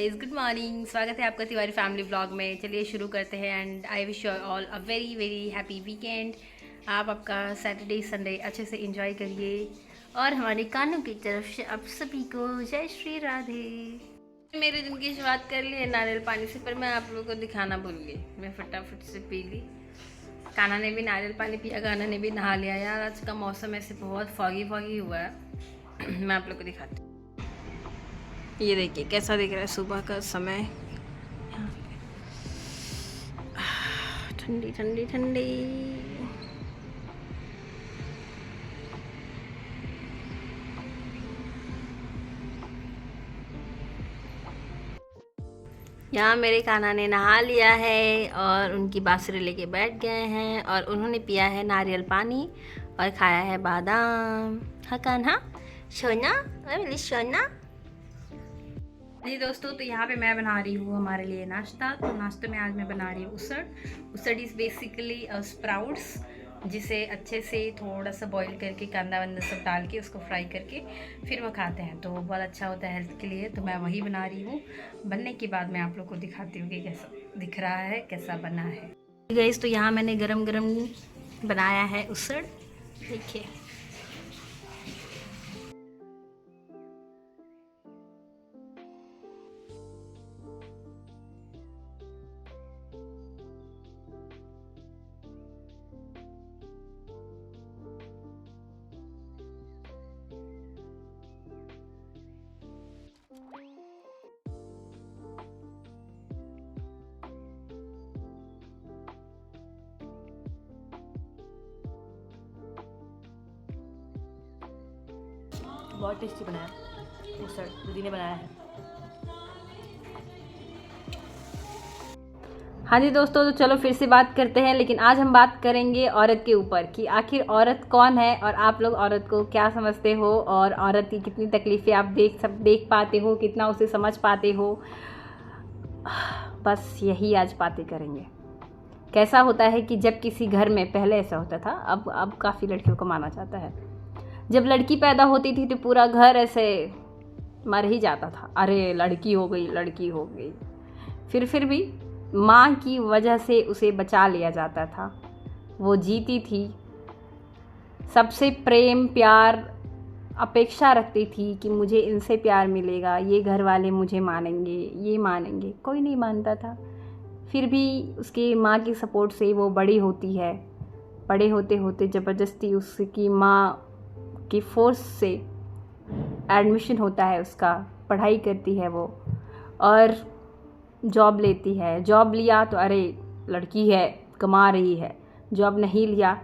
Guys, good morning. स्वागत है आपका तिवारी फैमिली व्लॉग में। चलिए शुरू करते हैं and I wish you all a very very happy weekend. आप आपका सैटरडे संडे अच्छे से एंजॉय करिए और हमारे कानों की तरफ से आप सभी को जय श्री राधे। मेरे दिन की शुरुआत कर ली है नारियल पानी से, पर मैं आप लोगों को दिखाना भूल गई। मैं फटाफट से पी ली। कान्हा ने भी नारियल पानी पिया, कान्हा ने भी नहा लिया। यार आज का मौसम ऐसे बहुत फॉगी फॉगी हुआ है। मैं आप लोग को दिखाती हूँ। ये देखिए कैसा दिख रहा है सुबह का समय। ठंडी ठंडी ठंडी। यहाँ मेरे कान्हा ने नहा लिया है और उनकी बांसुरी लेके बैठ गए हैं और उन्होंने पिया है नारियल पानी और खाया है बादाम। हाँ कान्हा, सोना मेरी सोना। जी दोस्तों, तो यहाँ पे मैं बना रही हूँ हमारे लिए नाश्ता। तो नाश्ते में आज मैं बना रही हूँ उसड़। उसड़ इज़ बेसिकली स्प्राउट्स, जिसे अच्छे से थोड़ा सा बॉईल करके कांदा वांदा सब डाल के उसको फ्राई करके फिर वो खाते हैं, तो बहुत अच्छा होता है हेल्थ के लिए। तो मैं वही बना रही हूँ। बनने के बाद मैं आप लोग को दिखाती हूँ कि कैसा दिख रहा है, कैसा बना है। गाइस, तो यहाँ मैंने गरम गरम बनाया है उसड़, देखिए। बहुत टेस्टी बनाया उसड़, दीदी ने बनाया है। हाँ जी दोस्तों, तो चलो फिर से बात करते हैं। लेकिन आज हम बात करेंगे औरत के ऊपर कि आखिर औरत कौन है और आप लोग औरत को क्या समझते हो और औरत की कितनी तकलीफ़ें आप देख पाते हो, कितना उसे समझ पाते हो। बस यही आज बातें करेंगे। कैसा होता है कि जब किसी घर में, पहले ऐसा होता था, अब काफ़ी लड़कियों को माना जाता है, जब लड़की पैदा होती थी तो पूरा घर ऐसे मर ही जाता था। अरे लड़की हो गई, लड़की हो गई। फिर भी माँ की वजह से उसे बचा लिया जाता था। वो जीती थी, सबसे प्रेम प्यार अपेक्षा रखती थी कि मुझे इनसे प्यार मिलेगा, ये घर वाले मुझे मानेंगे, ये मानेंगे। कोई नहीं मानता था। फिर भी उसकी माँ की सपोर्ट से वो बड़ी होती है। बड़े होते होते ज़बरदस्ती उसकी माँ की फोर्स से एडमिशन होता है उसका, पढ़ाई करती है वो और जॉब लेती है। जॉब लिया तो अरे लड़की है, कमा रही है। जॉब नहीं लिया,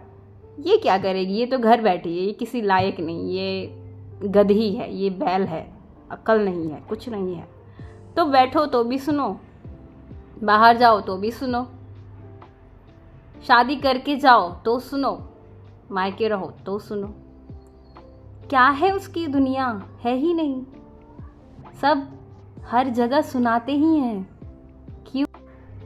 ये क्या करेगी, ये तो घर बैठी है, ये किसी लायक नहीं, ये गधी है, ये बैल है, अक्ल नहीं है, कुछ नहीं है। तो बैठो तो भी सुनो, बाहर जाओ तो भी सुनो, शादी करके जाओ तो सुनो, मायके रहो तो सुनो। क्या है उसकी दुनिया, है ही नहीं। सब हर जगह सुनाते ही हैं। क्यों?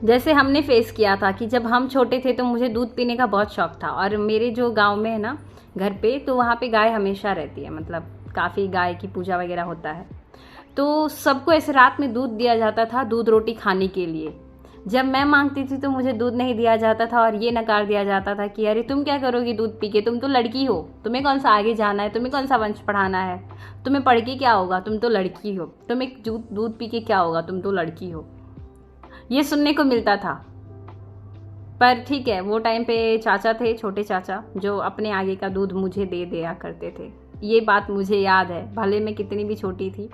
जैसे हमने फेस किया था कि जब हम छोटे थे तो मुझे दूध पीने का बहुत शौक था और मेरे जो गांव में है ना घर पे, तो वहाँ पे गाय हमेशा रहती है, मतलब काफ़ी गाय की पूजा वगैरह होता है। तो सबको ऐसे रात में दूध दिया जाता था, दूध रोटी खाने के लिए। जब मैं मांगती थी तो मुझे दूध नहीं दिया जाता था और ये नकार दिया जाता था कि अरे तुम क्या करोगी दूध पी के, तुम तो लड़की हो, तुम्हें कौन सा आगे जाना है, तुम्हें कौन सा वंश पढ़ाना है, तुम्हें पढ़ के क्या होगा, तुम तो लड़की हो, तुम्हें दूध पी के क्या होगा, तुम तो लड़की हो। ये सुनने को मिलता था। पर ठीक है, वो टाइम पे चाचा थे, छोटे चाचा, जो अपने आगे का दूध मुझे दे दिया करते थे। ये बात मुझे याद है, भले मैं कितनी भी छोटी थी।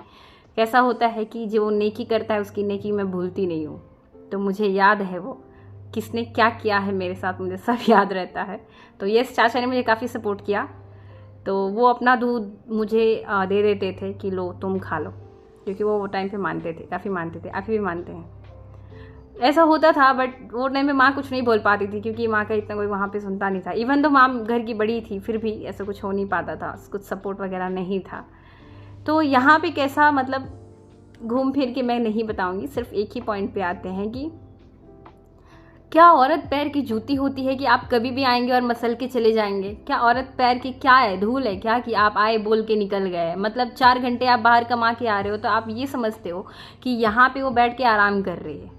कैसा होता है कि जो नेकी करता है उसकी नेकी मैं भूलती नहीं हूँ। तो मुझे याद है वो किसने क्या किया है मेरे साथ, मुझे सब याद रहता है। तो यस, चाचा ने मुझे काफ़ी सपोर्ट किया। तो वो अपना दूध मुझे दे देते थे कि लो तुम खा लो, क्योंकि वो टाइम पे मानते थे, काफ़ी मानते थे, अभी भी मानते हैं। ऐसा होता था, बट वो टाइम पे माँ कुछ नहीं बोल पाती थी क्योंकि माँ का इतना कोई वहाँ पे सुनता नहीं था। इवन तो माँ घर की बड़ी थी, फिर भी ऐसा कुछ हो नहीं पाता था, कुछ सपोर्ट वगैरह नहीं था। तो यहाँ पे कैसा, मतलब घूम फिर के मैं नहीं बताऊँगी, सिर्फ एक ही पॉइंट पे आते हैं कि क्या औरत पैर की जूती होती है कि आप कभी भी आएंगे और मसल के चले जाएंगे? क्या औरत पैर की क्या है, धूल है क्या कि आप आए बोल के निकल गए? मतलब 4 घंटे आप बाहर कमा के आ रहे हो तो आप ये समझते हो कि यहाँ पे वो बैठ के आराम कर रही है।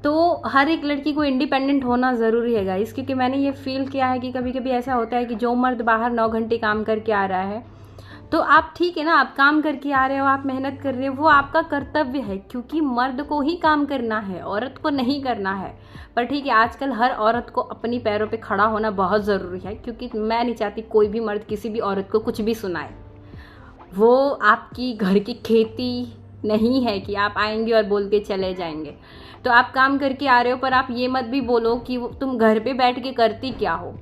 तो हर एक लड़की को इंडिपेंडेंट होना ज़रूरी है गाइस, क्योंकि मैंने ये फील किया है कि कभी कभी ऐसा होता है कि जो मर्द बाहर 9 घंटे काम करके आ रहा है, तो आप ठीक है ना, आप काम करके आ रहे हो, आप मेहनत कर रहे हो, वो आपका कर्तव्य है, क्योंकि मर्द को ही काम करना है, औरत को नहीं करना है। पर ठीक है, आजकल हर औरत को अपनी पैरों पे खड़ा होना बहुत ज़रूरी है, क्योंकि मैं नहीं चाहती कोई भी मर्द किसी भी औरत को कुछ भी सुनाए। वो आपकी घर की खेती नहीं है कि आप आएंगे और बोल के चले जाएंगे। तो आप काम करके आ रहे हो, पर आप ये मत भी बोलो कि तुम घर पे बैठ के करती क्या हो।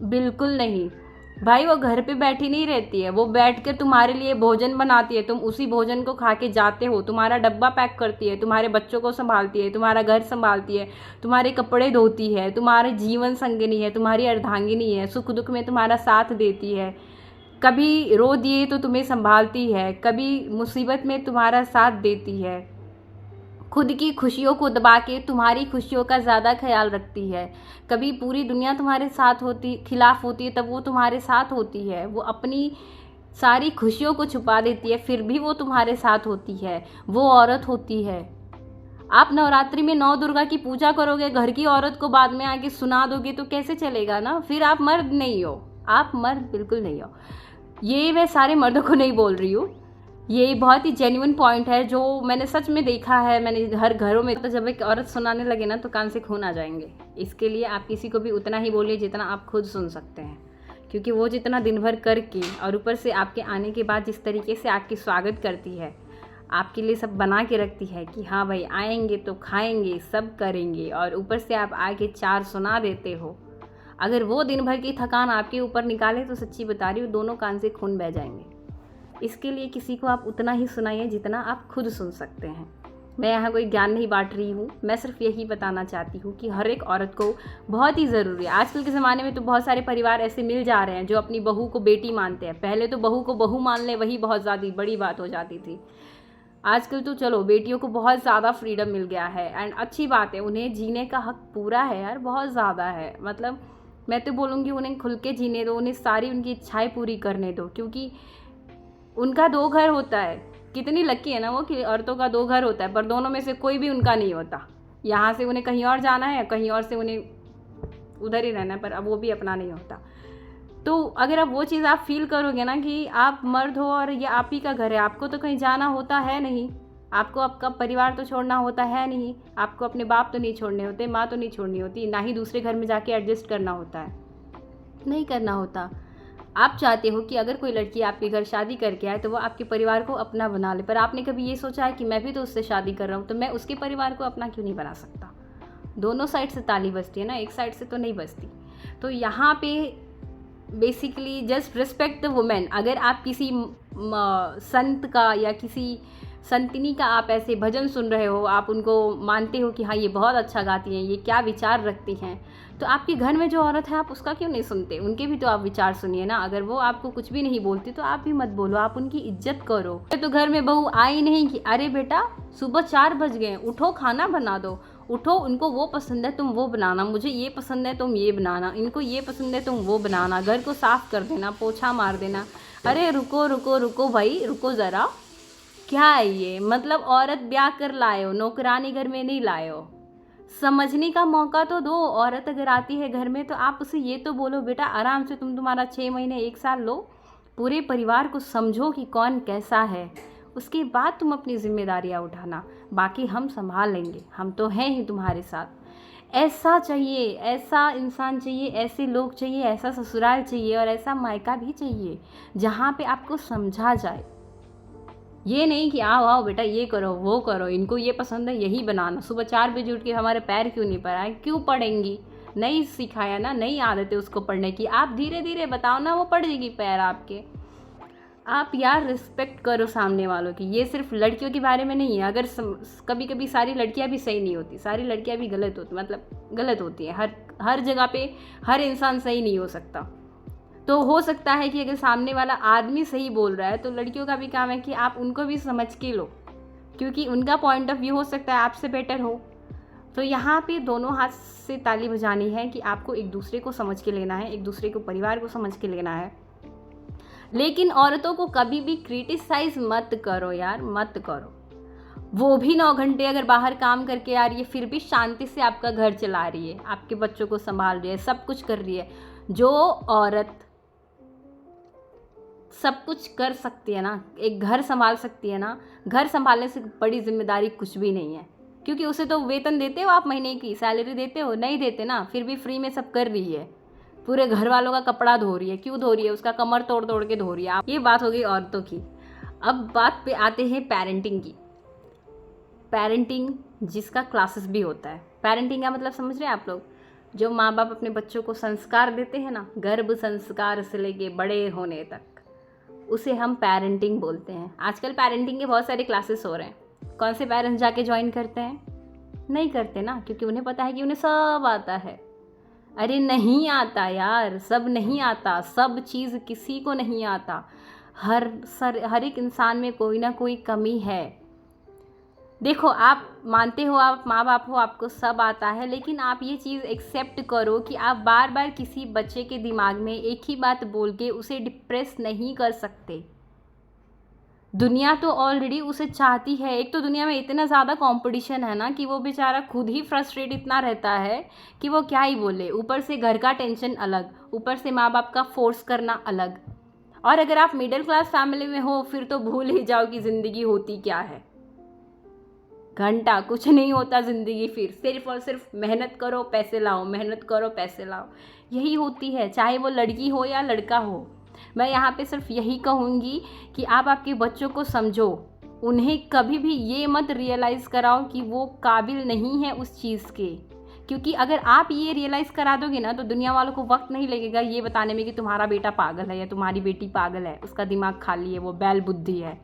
बिल्कुल नहीं भाई, वो घर पे बैठी नहीं रहती है, वो बैठ कर तुम्हारे लिए भोजन बनाती है, तुम उसी भोजन को खा के जाते हो, तुम्हारा डब्बा पैक करती है, तुम्हारे बच्चों को संभालती है, तुम्हारा घर संभालती है, तुम्हारे कपड़े धोती है, तुम्हारे जीवन संगिनी है, तुम्हारी अर्धांगिनी है, सुख दुख में तुम्हारा साथ देती है, कभी रो दिए तो तुम्हें संभालती है, कभी मुसीबत में तुम्हारा साथ देती है, खुद की खुशियों को दबा के तुम्हारी खुशियों का ज़्यादा ख्याल रखती है। कभी पूरी दुनिया तुम्हारे साथ खिलाफ होती है तब वो तुम्हारे साथ होती है, वो अपनी सारी खुशियों को छुपा देती है फिर भी वो तुम्हारे साथ होती है, वो औरत होती है। आप नवरात्रि में 9 दुर्गा की पूजा करोगे, घर की औरत को बाद में आके सुना दोगे तो कैसे चलेगा ना? फिर आप मर्द नहीं हो, आप मर्द बिल्कुल नहीं हो। ये मैं सारे मर्दों को नहीं बोल रही हूँ, ये बहुत ही जेन्युइन पॉइंट है जो मैंने सच में देखा है। मैंने हर घरों में, तो जब एक औरत सुनाने लगे ना तो कान से खून आ जाएंगे। इसके लिए आप किसी को भी उतना ही बोलिए जितना आप खुद सुन सकते हैं, क्योंकि वो जितना दिन भर करके और ऊपर से आपके आने के बाद जिस तरीके से आपकी स्वागत करती है, आपके लिए सब बना के रखती है कि हाँ भाई आएंगे तो खाएंगे, सब करेंगे, और ऊपर से आप आके 4 सुना देते हो। अगर वो दिन भर की थकान आपके ऊपर निकाले तो सच्ची बता रही हूँ, दोनों कान से खून बह जाएंगे। इसके लिए किसी को आप उतना ही सुनाइए जितना आप खुद सुन सकते हैं। मैं यहाँ कोई ज्ञान नहीं बांट रही हूँ, मैं सिर्फ यही बताना चाहती हूँ कि हर एक औरत को बहुत ही ज़रूरी है। आजकल के ज़माने में तो बहुत सारे परिवार ऐसे मिल जा रहे हैं जो अपनी बहू को बेटी मानते हैं। पहले तो बहू को बहू मान ले वही बहुत ज़्यादा बड़ी बात हो जाती थी। आजकल तो चलो बेटियों को बहुत ज़्यादा फ्रीडम मिल गया है, एंड अच्छी बात है, उन्हें जीने का हक पूरा है यार, बहुत ज़्यादा है। मतलब मैं तो बोलूँगी उन्हें खुल के जीने दो, उन्हें सारी उनकी इच्छाएँ पूरी करने दो, क्योंकि उनका 2 घर होता है। कितनी लकी है ना वो कि औरतों का 2 घर होता है, पर दोनों में से कोई भी उनका नहीं होता। यहाँ से उन्हें कहीं और जाना है, कहीं और से उन्हें उधर ही रहना है, पर अब वो भी अपना नहीं होता। तो अगर अब वो चीज़ आप फील करोगे ना कि आप मर्द हो और ये आप ही का घर है, आपको तो कहीं जाना होता है नहीं, आपको आपका परिवार तो छोड़ना होता है नहीं, आपको अपने बाप तो नहीं छोड़ने होते, माँ तो नहीं छोड़नी होती, ना ही दूसरे घर में जाके एडजस्ट करना होता है, नहीं करना होता। आप चाहते हो कि अगर कोई लड़की आपके घर शादी करके आए तो वो आपके परिवार को अपना बना ले, पर आपने कभी ये सोचा है कि मैं भी तो उससे शादी कर रहा हूँ तो मैं उसके परिवार को अपना क्यों नहीं बना सकता? दोनों साइड से ताली बजती है ना, एक साइड से तो नहीं बजती। तो यहाँ पे basically just respect the women. अगर आप किसी संत का या किसी संतनी का आप ऐसे भजन सुन रहे हो, आप उनको मानते हो कि हाँ ये बहुत अच्छा गाती हैं, ये क्या विचार रखती हैं, तो आपके घर में जो औरत है आप उसका क्यों नहीं सुनते? उनके भी तो आप विचार सुनिए ना। अगर वो आपको कुछ भी नहीं बोलती तो आप भी मत बोलो, आप उनकी इज्जत करो। तो घर में बहू आई नहीं कि अरे बेटा सुबह 4 बज गए, उठो खाना बना दो, उठो, उनको वो पसंद है तुम वो बनाना, मुझे ये पसंद है तुम ये बनाना, इनको ये पसंद है तुम वो बनाना, घर को साफ कर देना, पोछा मार देना। अरे रुको रुको रुको भाई, रुको ज़रा, क्या है ये? मतलब औरत ब्याह कर लाए हो, नौकरानी घर में नहीं लाए हो। समझने का मौका तो दो। औरत अगर आती है घर में तो आप उसे ये तो बोलो बेटा आराम से तुम्हारा 6 महीने 1 साल लो, पूरे परिवार को समझो कि कौन कैसा है, उसके बाद तुम अपनी जिम्मेदारियां उठाना, बाकी हम संभाल लेंगे, हम तो हैं ही तुम्हारे साथ। ऐसा चाहिए, ऐसा इंसान चाहिए, ऐसे लोग चाहिए, ऐसा ससुराल चाहिए और ऐसा मायका भी चाहिए जहाँ पे आपको समझा जाए। ये नहीं कि आओ आओ बेटा ये करो वो करो, इनको ये पसंद है यही बनाना, सुबह 4 बजे उठ के हमारे पैर क्यों नहीं पढ़ाए, क्यों पढ़ेंगी? नहीं सिखाया ना, नहीं आदत है उसको पढ़ने की, आप धीरे धीरे बताओ ना, वो पढ़ जाएगी पैर आपके। आप यार रिस्पेक्ट करो सामने वालों की। ये सिर्फ लड़कियों के बारे में नहीं है। अगर कभी कभी सारी लड़कियां भी सही नहीं होती, सारी लड़कियां भी गलत होती, मतलब गलत होती हैं। हर जगह पे हर इंसान सही नहीं हो सकता। तो हो सकता है कि अगर सामने वाला आदमी सही बोल रहा है तो लड़कियों का भी काम है कि आप उनको भी समझ के लो, क्योंकि उनका पॉइंट ऑफ व्यू हो सकता है आपसे बेटर हो। तो यहाँ पे दोनों हाथ से ताली बजानी है कि आपको एक दूसरे को समझ के लेना है, एक दूसरे को परिवार को समझ के लेना है। लेकिन औरतों को कभी भी क्रिटिसाइज मत करो यार, मत करो। वो भी 9 घंटे अगर बाहर काम करके आ रही है, फिर भी शांति से आपका घर चला रही है, आपके बच्चों को संभाल रही है, सब कुछ कर रही है। जो औरत सब कुछ कर सकती है ना, एक घर संभाल सकती है ना, घर संभालने से बड़ी जिम्मेदारी कुछ भी नहीं है। क्योंकि उसे तो वेतन देते हो आप, महीने की सैलरी देते हो, नहीं देते ना, फिर भी फ्री में सब कर रही है। पूरे घर वालों का कपड़ा धो रही है, क्यों धो रही है? उसका कमर तोड़ तोड़ के धो रही है। ये बात हो गई औरतों की। अब बात पे आते हैं पेरेंटिंग की। पेरेंटिंग जिसका क्लासेस भी होता है। पेरेंटिंग का मतलब समझ रहे हैं आप लोग? जो माँ बाप अपने बच्चों को संस्कार देते हैं ना, गर्भ संस्कार से लेके बड़े होने तक, उसे हम पेरेंटिंग बोलते हैं। आजकल पेरेंटिंग के बहुत सारे क्लासेस हो रहे हैं। कौन से पेरेंट्स जाके ज्वाइन करते हैं? नहीं करते ना, क्योंकि उन्हें पता है कि उन्हें सब आता है। अरे नहीं आता यार, सब नहीं आता, सब चीज़ किसी को नहीं आता। हर एक इंसान में कोई ना कोई कमी है। देखो, आप मानते हो, आप माँ बाप हो, आपको सब आता है, लेकिन आप ये चीज़ एक्सेप्ट करो कि आप बार बार किसी बच्चे के दिमाग में एक ही बात बोल के उसे डिप्रेस नहीं कर सकते। दुनिया तो ऑलरेडी उसे चाहती है। एक तो दुनिया में इतना ज़्यादा कंपटीशन है ना कि वो बेचारा खुद ही फ्रस्ट्रेट इतना रहता है कि वो क्या ही बोले। ऊपर से घर का टेंशन अलग, ऊपर से माँ बाप का फोर्स करना अलग। और अगर आप मिडिल क्लास फैमिली में हो, फिर तो भूल ही जाओ कि ज़िंदगी होती क्या है। घंटा कुछ नहीं होता ज़िंदगी। फिर सिर्फ और सिर्फ मेहनत करो, पैसे लाओ, मेहनत करो, पैसे लाओ, यही होती है, चाहे वो लड़की हो या लड़का हो। मैं यहाँ पे सिर्फ यही कहूँगी कि आप आपके बच्चों को समझो। उन्हें कभी भी ये मत रियलाइज़ कराओ कि वो काबिल नहीं है उस चीज़ के। क्योंकि अगर आप ये रियलाइज़ करा दोगे ना, तो दुनिया वालों को वक्त नहीं लगेगा ये बताने में कि तुम्हारा बेटा पागल है या तुम्हारी बेटी पागल है, उसका दिमाग खाली है, वो बैल बुद्धि है,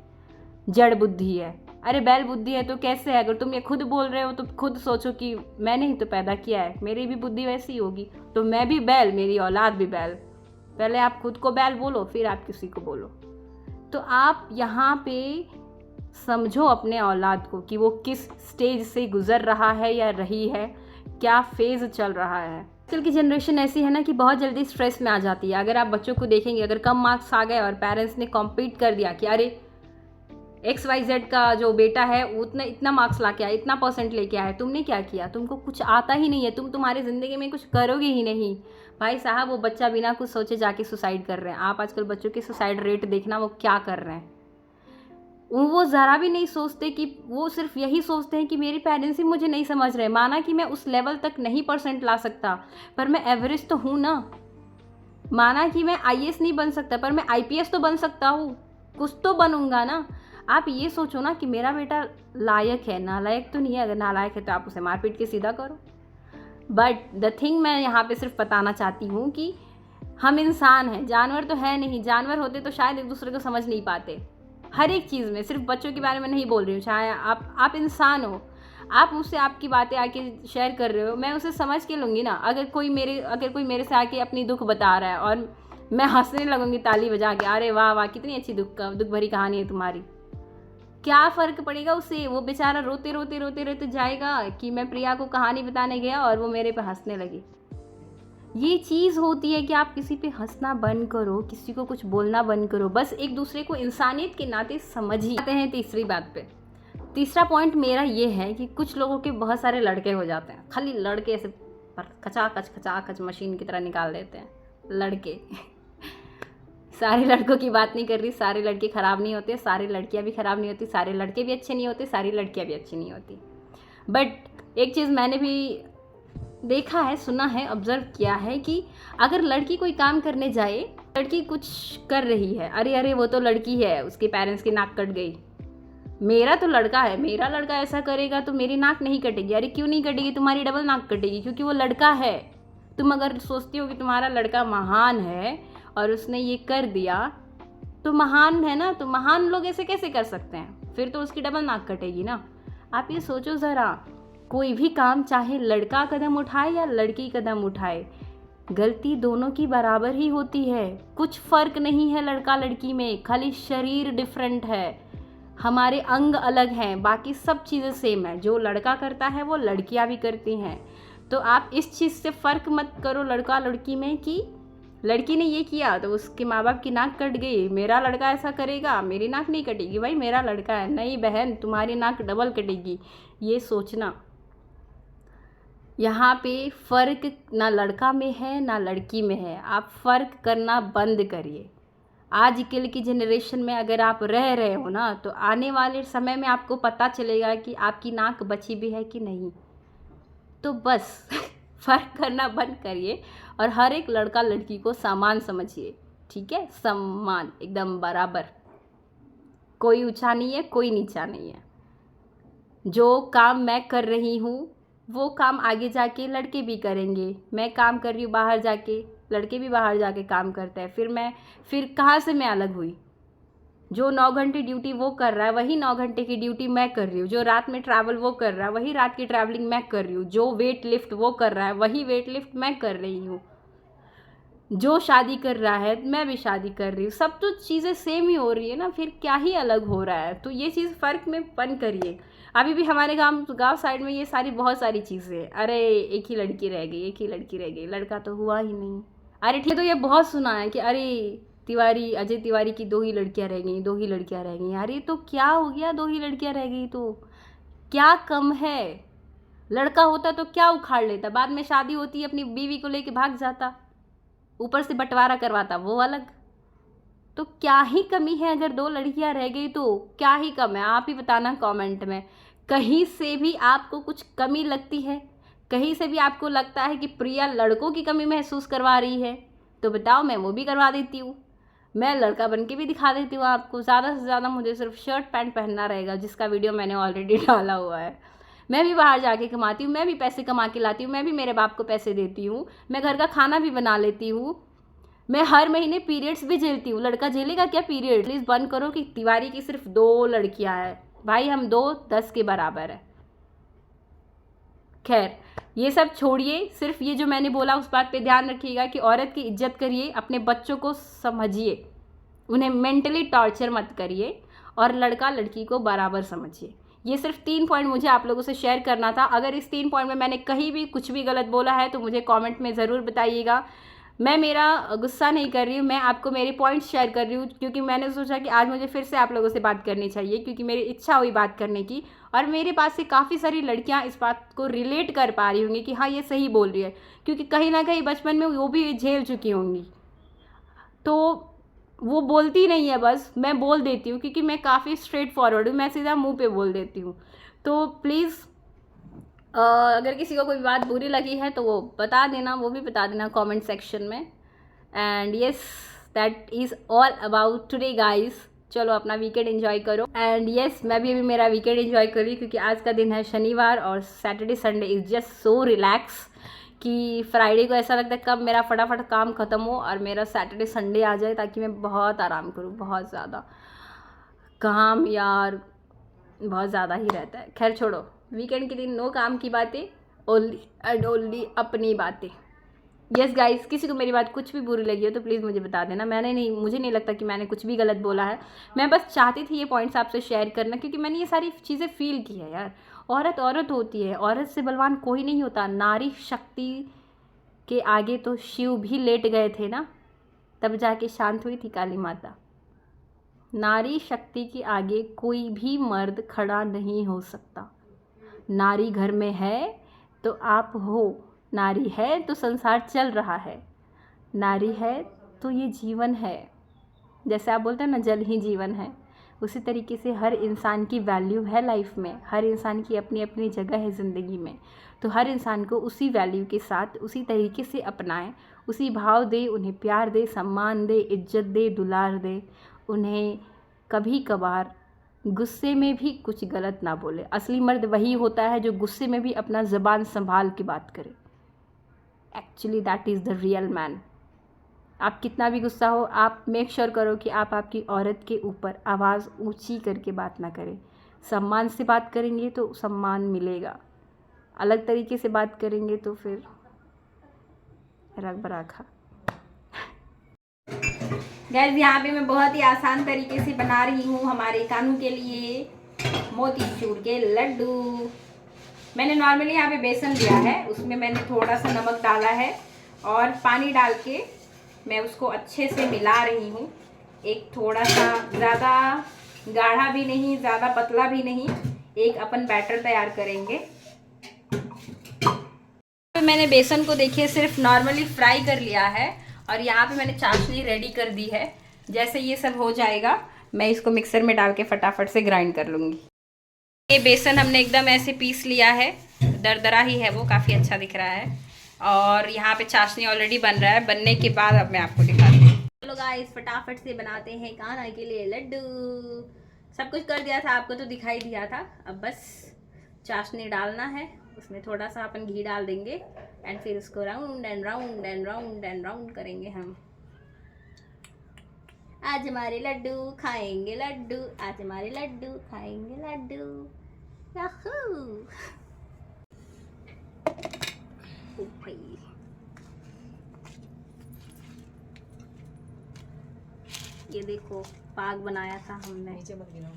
जड़ बुद्धि है। अरे बैल बुद्धि है तो कैसे है? अगर तुम ये खुद बोल रहे हो तो खुद सोचो कि मैंने ही तो पैदा किया है, मेरी भी बुद्धि वैसी होगी, तो मैं भी बैल, मेरी औलाद भी बैल। पहले आप खुद को बैल बोलो, फिर आप किसी को बोलो। तो आप यहाँ पे समझो अपने औलाद को कि वो किस स्टेज से गुजर रहा है या रही है, क्या फेज़ चल रहा है। आजकल की जनरेशन ऐसी है ना कि बहुत जल्दी स्ट्रेस में आ जाती है। अगर आप बच्चों को देखेंगे, अगर कम मार्क्स आ गए और पेरेंट्स ने कॉम्पीट कर दिया कि अरे XYZ का जो बेटा है उतना इतना मार्क्स ला के आया, इतना परसेंट लेके आया, तुमने क्या किया? तुमको कुछ आता ही नहीं है, तुम तुम्हारी ज़िंदगी में कुछ करोगे ही नहीं। भाई साहब, वो बच्चा बिना कुछ सोचे जाके सुसाइड कर रहे हैं। आप आजकल बच्चों के सुसाइड रेट देखना, वो क्या कर रहे हैं। वो ज़रा भी नहीं सोचते कि वो सिर्फ यही सोचते हैं कि मेरे पेरेंट्स ही मुझे नहीं समझ रहे। माना कि मैं उस लेवल तक नहीं परसेंट ला सकता, पर मैं एवरेज तो हूँ ना। माना कि मैं IAS नहीं बन सकता, पर मैं IPS तो बन सकता हूँ, कुछ तो बनूंगा ना। आप ये सोचो ना कि मेरा बेटा लायक है, नालायक तो नहीं है। अगर नालायक है तो आप उसे मार पीट के सीधा करो। बट द थिंग मैं यहाँ पे सिर्फ बताना चाहती हूँ कि हम इंसान हैं, जानवर तो है नहीं। जानवर होते तो शायद एक दूसरे को समझ नहीं पाते हर एक चीज़ में। सिर्फ बच्चों के बारे में नहीं बोल रही हूँ, चाहे आप इंसान हो, आप मुझसे आपकी बातें आके शेयर कर रहे हो, मैं उसे समझ के लूँगी ना। अगर कोई मेरे से आके अपनी दुख बता रहा है और मैं हंसने लगूँगी ताली बजा के, अरे वाह वाह कितनी अच्छी दुख भरी कहानी है तुम्हारी, क्या फ़र्क पड़ेगा उससे? वो बेचारा रोते रोते रोते रोते जाएगा कि मैं प्रिया को कहानी बताने गया और वो मेरे पे हंसने लगी। ये चीज़ होती है कि आप किसी पे हंसना बंद करो, किसी को कुछ बोलना बंद करो, बस एक दूसरे को इंसानियत के नाते समझिए। आते हैं तीसरी बात पे। तीसरा पॉइंट मेरा ये है कि कुछ लोगों के बहुत सारे लड़के हो जाते हैं। खाली लड़के ऐसे खचाखच मशीन की तरह निकाल देते हैं लड़के। सारे लड़कों की बात नहीं कर रही, सारे लड़के ख़राब नहीं होते, सारी लड़कियां भी ख़राब नहीं होती, सारे लड़के भी अच्छे नहीं होते, सारी लड़कियां भी अच्छी नहीं होती। बट एक चीज़ मैंने भी देखा है, सुना है, ऑब्ज़र्व किया है कि अगर लड़की कोई काम करने जाए, लड़की कुछ कर रही है, अरे अरे वो तो लड़की है, उसके पेरेंट्स की नाक कट गई, मेरा तो लड़का है, मेरा लड़का ऐसा करेगा तो मेरी नाक नहीं कटेगी। अरे क्यों नहीं कटेगी? तुम्हारी डबल नाक कटेगी, क्योंकि वो लड़का है। तुम अगर सोचती हो कि तुम्हारा लड़का महान है और उसने ये कर दिया तो महान है ना, तो महान लोग ऐसे कैसे कर सकते हैं? फिर तो उसकी डबल नाक कटेगी ना। आप ये सोचो ज़रा, कोई भी काम चाहे लड़का कदम उठाए या लड़की कदम उठाए, गलती दोनों की बराबर ही होती है। कुछ फ़र्क नहीं है लड़का लड़की में, खाली शरीर डिफरेंट है। हमारे अंग अलग हैं, बाकी सब चीज़ें सेम है। जो लड़का करता है वो लड़कियां भी करती हैं। तो आप इस चीज़ से फ़र्क मत करो लड़का लड़की में कि लड़की ने ये किया तो उसके माँ बाप की नाक कट गई, मेरा लड़का ऐसा करेगा मेरी नाक नहीं कटेगी। भाई मेरा लड़का है, नहीं बहन तुम्हारी नाक डबल कटेगी। ये सोचना, यहाँ पे फ़र्क ना लड़का में है ना लड़की में है। आप फ़र्क करना बंद करिए। आजकल की जनरेशन में अगर आप रह रहे हो ना, तो आने वाले समय में आपको पता चलेगा कि आपकी नाक बची भी है कि नहीं। तो बस फ़र्क करना बंद करिए और हर एक लड़का लड़की को समान समझिए, ठीक है? समान, एकदम बराबर। कोई ऊंचा नहीं है, कोई नीचा नहीं है। जो काम मैं कर रही हूँ वो काम आगे जाके लड़के भी करेंगे। मैं काम कर रही हूँ बाहर जाके, लड़के भी बाहर जाके काम करते हैं। फिर कहाँ से मैं अलग हुई? जो 9 घंटे ड्यूटी वो कर रहा है वही 9 घंटे की ड्यूटी मैं कर रही हूँ। जो रात में ट्रैवल वो कर रहा है वही रात की ट्रैवलिंग मैं कर रही हूँ। जो वेट लिफ्ट वो कर रहा है वही वेट लिफ्ट मैं कर रही हूँ। जो शादी कर रहा है मैं भी शादी कर रही हूँ। सब तो चीज़ें सेम ही हो रही है ना, फिर क्या ही अलग हो रहा है? तो ये चीज़ फ़र्क में बंद करिए। अभी भी हमारे गांव साइड में ये सारी बहुत सारी चीज़ें, अरे एक ही लड़की रह गई, एक ही लड़की रह गई, लड़का तो हुआ ही नहीं। अरे ठीक है, तो ये बहुत सुना है कि अरे तिवारी, अजय तिवारी की 2 ही लड़कियां रह गई, 2 ही लड़कियां रह गई। अरे तो क्या हो गया, 2 ही लड़कियां रह गई तो क्या कम है? लड़का होता तो क्या उखाड़ लेता, बाद में शादी होती अपनी बीवी को लेके भाग जाता, ऊपर से बंटवारा करवाता, वो अलग। तो क्या ही कमी है अगर 2 लड़कियां रह गई तो क्या ही कम है? आप ही बताना कमेंट में। कहीं से भी आपको कुछ कमी लगती है? कहीं से भी आपको लगता है कि प्रिया लड़कों की कमी महसूस करवा रही है? तो बताओ, मैं वो भी करवा देती हूँ। मैं लड़का बन के भी दिखा देती हूँ आपको। ज़्यादा से ज़्यादा मुझे सिर्फ शर्ट पैंट पहनना रहेगा, जिसका वीडियो मैंने ऑलरेडी डाला हुआ है। मैं भी बाहर जाके कमाती हूँ, मैं भी पैसे कमा के लाती हूँ, मैं भी मेरे बाप को पैसे देती हूँ, मैं घर का खाना भी बना लेती हूँ, मैं हर महीने पीरियड्स भी झेलती हूँ। लड़का झेलेगा क्या पीरियड? प्लीज़ बंद करो कि तिवारी की सिर्फ 2 लड़कियां हैं। भाई हम 2 10 के बराबर है। खैर ये सब छोड़िए, सिर्फ ये जो मैंने बोला उस बात पे ध्यान रखिएगा कि औरत की इज्जत करिए, अपने बच्चों को समझिए, उन्हें मेंटली टॉर्चर मत करिए और लड़का लड़की को बराबर समझिए। ये सिर्फ 3 पॉइंट मुझे आप लोगों से शेयर करना था। अगर इस 3 पॉइंट में मैंने कहीं भी कुछ भी गलत बोला है तो मुझे कमेंट में ज़रूर बताइएगा। मैं मेरा गुस्सा नहीं कर रही हूँ, मैं आपको मेरे पॉइंट्स शेयर कर रही हूँ क्योंकि मैंने सोचा कि आज मुझे फिर से आप लोगों से बात करनी चाहिए, क्योंकि मेरी इच्छा हुई बात करने की और मेरे पास से काफ़ी सारी लड़कियाँ इस बात को रिलेट कर पा रही होंगी कि हाँ ये सही बोल रही है, क्योंकि कहीं ना कहीं बचपन में वो भी झेल चुकी होंगी। तो वो बोलती नहीं है, बस मैं बोल देती हूँ क्योंकि मैं काफ़ी स्ट्रेट फॉरवर्ड हूँ, मैं सीधा मुंह पे बोल देती हूँ। तो प्लीज़ अगर किसी को कोई बात बुरी लगी है तो वो बता देना, वो भी बता देना कमेंट सेक्शन में। And yes, that is all about today guys. चलो अपना वीकेंड एंजॉय करो। एंड येस, मैं भी अभी मेरा वीकेंड एंजॉय कर रही क्योंकि आज का दिन है शनिवार और Saturday Sunday is just so relax कि फ्राइडे को ऐसा लगता है कब मेरा फटाफट काम ख़त्म हो और मेरा सैटरडे संडे आ जाए ताकि मैं बहुत आराम करूँ। बहुत ज़्यादा काम यार बहुत ज़्यादा ही रहता है। खैर छोड़ो, वीकेंड के दिन नो काम की बातें, ओनली एंड ओनली अपनी बातें। यस गाइस, किसी को मेरी बात कुछ भी बुरी लगी हो तो प्लीज़ मुझे बता देना। मुझे नहीं लगता कि मैंने कुछ भी गलत बोला है। मैं बस चाहती थी ये पॉइंट्स आपसे शेयर करना क्योंकि मैंने ये सारी चीज़ें फील की है यार। औरत औरत होती है, औरत से बलवान कोई नहीं होता। नारी शक्ति के आगे तो शिव भी लेट गए थे ना, तब जाके शांत हुई थी काली माता। नारी शक्ति के आगे कोई भी मर्द खड़ा नहीं हो सकता। नारी घर में है तो आप हो, नारी है तो संसार चल रहा है, नारी है तो ये जीवन है। जैसे आप बोलते हैं ना जल ही जीवन है, उसी तरीके से हर इंसान की वैल्यू है लाइफ में। हर इंसान की अपनी अपनी जगह है ज़िंदगी में, तो हर इंसान को उसी वैल्यू के साथ उसी तरीके से अपनाएं, उसी भाव दे, उन्हें प्यार दे, सम्मान दे, इज्जत दे, दुलार दे। उन्हें कभी कभार गुस्से में भी कुछ गलत ना बोले। असली मर्द वही होता है जो गुस्से में भी अपना ज़बान संभाल के बात करे। Actually that is the real man. आप कितना भी गुस्सा हो, आप मेक श्योर करो कि आप आपकी औरत के ऊपर आवाज़ ऊंची करके बात ना करें। सम्मान से बात करेंगे तो सम्मान मिलेगा, अलग तरीके से बात करेंगे तो फिर रग बराखा। गाइस यहाँ पे मैं बहुत ही आसान तरीके से बना रही हूँ हमारे कानू के लिए मोतीचूर के लड्डू। मैंने नॉर्मली यहाँ पे बेसन लिया है, उसमें मैंने थोड़ा सा नमक डाला है और पानी डाल के मैं उसको अच्छे से मिला रही हूँ। एक थोड़ा सा ज़्यादा गाढ़ा भी नहीं, ज़्यादा पतला भी नहीं, एक अपन बैटर तैयार करेंगे। तो मैंने बेसन को देखिए सिर्फ नॉर्मली फ्राई कर लिया है और यहाँ पे मैंने चाशनी रेडी कर दी है। जैसे ये सब हो जाएगा मैं इसको मिक्सर में डाल के फटाफट से ग्राइंड कर लूँगी। ये बेसन हमने एकदम ऐसे पीस लिया है, दरदरा ही है वो, काफ़ी अच्छा दिख रहा है। और यहाँ पे चाशनी ऑलरेडी बन रहा है, बनने के बाद अब मैं आपको दिखाती हूँ। चलो गाइस फटाफट से बनाते हैं कान्हा के लिए लड्डू। सब कुछ कर दिया था, आपको तो दिखाई दिया था। अब बस चाशनी डालना है, उसमें थोड़ा सा अपन घी डाल देंगे एंड फिर उसको round and round and round and round करेंगे हम। आज हमारे लड्डू खाएंगे लड्डू, आज हमारे लड्डू खाएंगे लड्डू। याहू! ओ भाई, ये देखो पाग बनाया था हमने। नीचे मत गिराओ।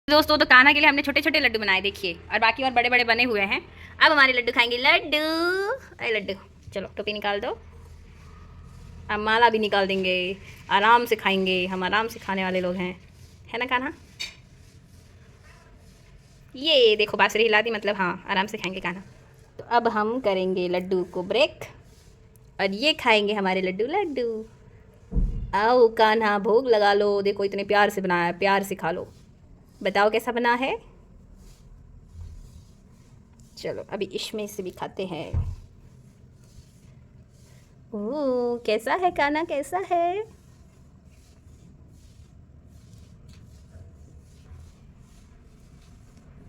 दोस्तों तो कान्हा के लिए हमने छोटे छोटे लड्डू बनाए देखिए, और बाकी और बड़े बड़े बने हुए हैं। अब हमारे लड्डू खाएंगे लड्डू। अरे लड्डू, चलो टोपी निकाल दो, अब माला भी निकाल देंगे, आराम से खाएंगे। हम आराम से खाने वाले लोग हैं, है ना कान्हा? ये देखो बांसुरी हिला दी, मतलब हाँ आराम से खाएंगे कान्हा। तो अब हम करेंगे लड्डू को ब्रेक और ये खाएंगे हमारे लड्डू। लड्डू आओ कान्हा भोग लगा लो, देखो इतने प्यार से बनाया है, प्यार से खा लो। बताओ कैसा बना है? चलो अभी इसमें से भी खाते हैं। ओह कैसा है कान्हा, कैसा है?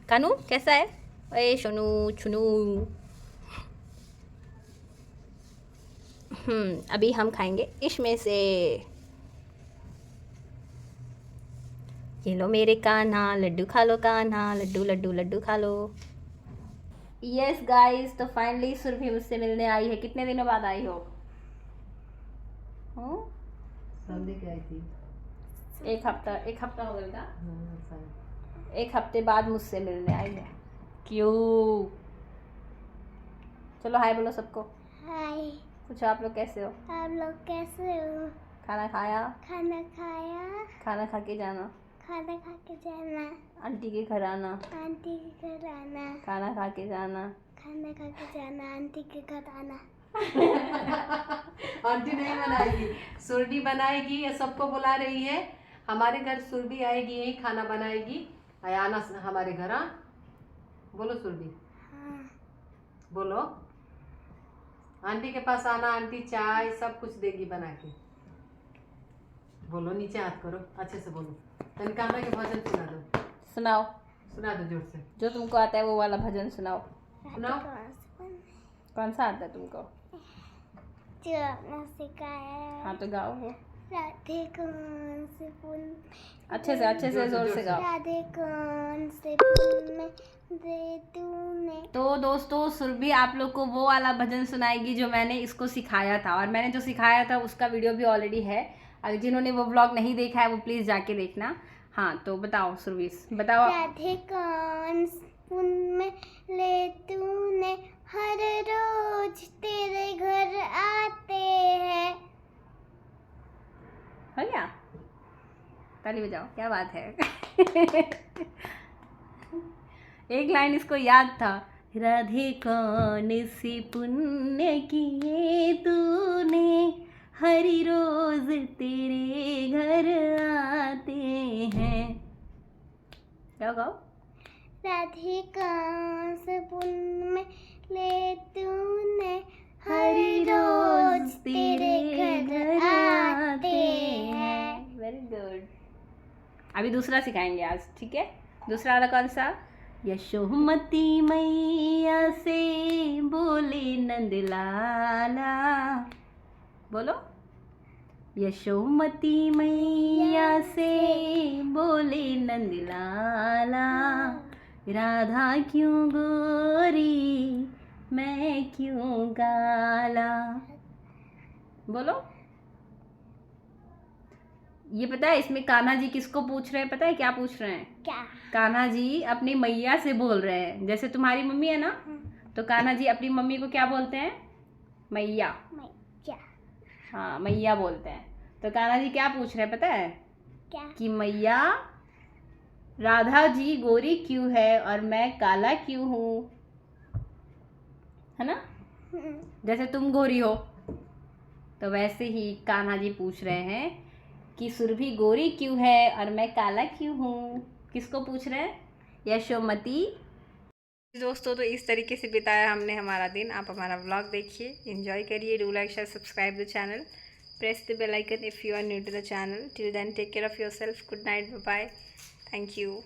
कानू कैसा है? अरे सोनू छुनू। अभी हम खाएंगे इसमें से। ये लो मेरे कान्हा लड्डू खा लो, कान्हा लड्डू लड्डू लड्डू खा लो। यस गाइस, तो फाइनली सुरभि मुझसे मिलने आई है। कितने दिनों बाद आई हो? संडे की आई थी। एक हफ्ता हो गया था। एक हफ्ते बाद मुझसे मिलने आई है। क्यों? चलो हाय बोलो सबको। हाय। पूछो आप लोग कैसे हो? आप लोग कैसे हो? खाना खाया? खाना खाया? खाना खा के जाना, खाना खा के जाना, आंटी के घर आना, आंटी के घर आना, खाना खा के जाना, खाना खा के जाना, आंटी के घर आना। आंटी नहीं बनाएगी, सुरभि बनाएगी। ये सबको बुला रही है हमारे घर। सुरभि आएगी, यही खाना बनाएगी। आना हमारे घर। हाँ बोलो सुरभि। हाँ। बोलो आंटी के पास आना, आंटी चाय सब कुछ देगी बना के। बोलो, नीचे हाथ करो, अच्छे से बोलो। कान्हा के भजन सुना दो। सुनाओ, सुना दो जोर से। जो तुमको आता है वो वाला भजन सुनाओ। सुनाओ। कौन सा आता है तुमको? जो आपने सिखाया। हाँ तो गाओ वो। राधे कौन से फूल, अच्छे से जोर से गाओ। राधे कौन से फूल में दे तूने। तो दोस्तों सुरभि आप लोग को वो वाला भजन सुनाएगी जो मैंने इसको सिखाया था, और मैंने जो सिखाया था उसका वीडियो भी ऑलरेडी है। अगर जिन्होंने वो व्लॉग नहीं देखा है वो प्लीज़ जाके देखना। हाँ तो बताओ सुरभि, बताओ। राधे कौन फूल में ले तूने, हर रोज तेरे घर आते हैं। हो गया? ताली बजाओ, क्या बात है। एक लाइन इसको याद था। राधे कौन सी पुण्य किए तूने, हर रोज तेरे घर आते हैं। गाओ गाओ। राधे कौन से फूल में ले तूने, हर रोज तेरे घर आते हैं। Very good. अभी दूसरा सिखाएंगे आज, ठीक है? दूसरा वाला कौन सा? यशोमती मैया से बोले नंदलाला, बोलो। यशोमती मैया से बोले नंदलाला, राधा क्यों गोरी मैं क्यों काला। बोलो। ये पता है इसमें कान्हा जी किसको पूछ रहे हैं? पता है क्या पूछ रहे हैं? क्या? कान्हा जी अपनी मैया से बोल रहे हैं। जैसे तुम्हारी मम्मी है ना, तो कान्हा जी अपनी मम्मी को क्या बोलते हैं? मैया। क्या? हाँ, मैया बोलते हैं। तो कान्हा जी क्या पूछ रहे हैं पता है? क्या? कि मैया राधा जी गोरी क्यों है और मैं काला क्यों हूँ, है ना? जैसे तुम गोरी हो, तो वैसे ही कान्हा जी पूछ रहे हैं कि सुरभि गोरी क्यों है और मैं काला क्यों हूँ। किसको पूछ रहे हैं? यशोमती। दोस्तों, तो इस तरीके से बिताया हमने हमारा दिन। आप हमारा व्लॉग देखिए, एंजॉय करिए। Do like, share, subscribe the channel, press the bell icon if you are new to the channel. Till then take care of yourself. Good night, bye bye, thank you.